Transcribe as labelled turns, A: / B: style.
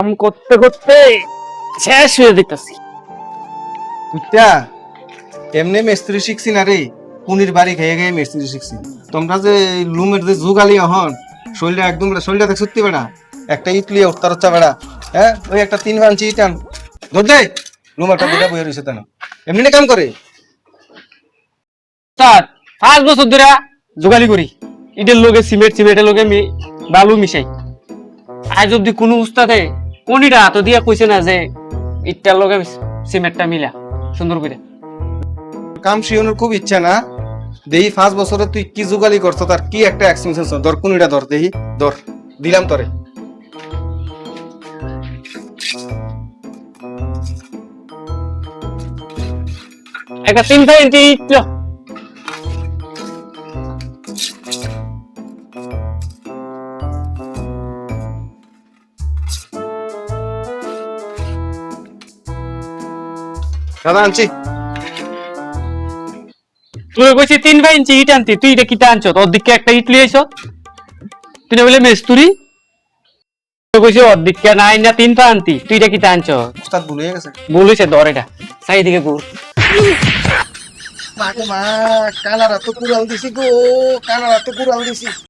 A: কাম করতে করতে শেষ হয়ে যেতেছি।
B: বুঝছা এমনি মিস্ত্রি শিখছি না রে, পুনির বাড়ি খেয়ে খেয়ে মিস্ত্রি শিখছি। তোমরা যে লুমের যে যুগালি হন, শরীরটা একদম শরীরটা দেখ সত্যি বেড়া একটা ইটলি উত্তর হচ্ছে বেড়া। হ্যাঁ ওই একটা 3 ইঞ্চি ইটান ধর দে, লুমারটা দুটা বইয়ে রয়েছে তেন এমনি না কাম করে।
A: স্যার 5 বছর ধরে যোগালি করি, ইটের লোকে সিমেন্টের লোকে বালু মিশাই। আজ অব্দি কোনো উস্তাদে কোনিটা হাত দিয়া কইছে না যে ইটটার লোকে সিমেন্টটা মিলা সুন্দর করে।
B: কাম শিওনের খুব ইচ্ছা না, দেহি 5 বছরে তুই কি যুগালি করছো, তার কি একটা এক্সপেরিয়েন্স ধর, কোনটা ধর দেহি, ধর দিলাম তোরে।
A: একটা 3 ইঞ্চি ইট লো।
B: দাদা আনছি।
A: তুই কইছি 3 ইঞ্চি ইট আনতি, তুই এটা কিতা আনছ? তোর দিকে একটা ইট লিয়ে আইছ, তুই না বলে মেস্তুরি। তুই কইছি ওর দিকে নাই না 3 পা আনতি, তুই এটা কিতা আনছ?
B: উস্তাদ ভুলে গেছে।
A: বলিছে ধর এটা সাই দিকে ঘুর।
B: মা কানারা তো কুড়াল দিছি গো, কানারা তো কুড়াল দিছি।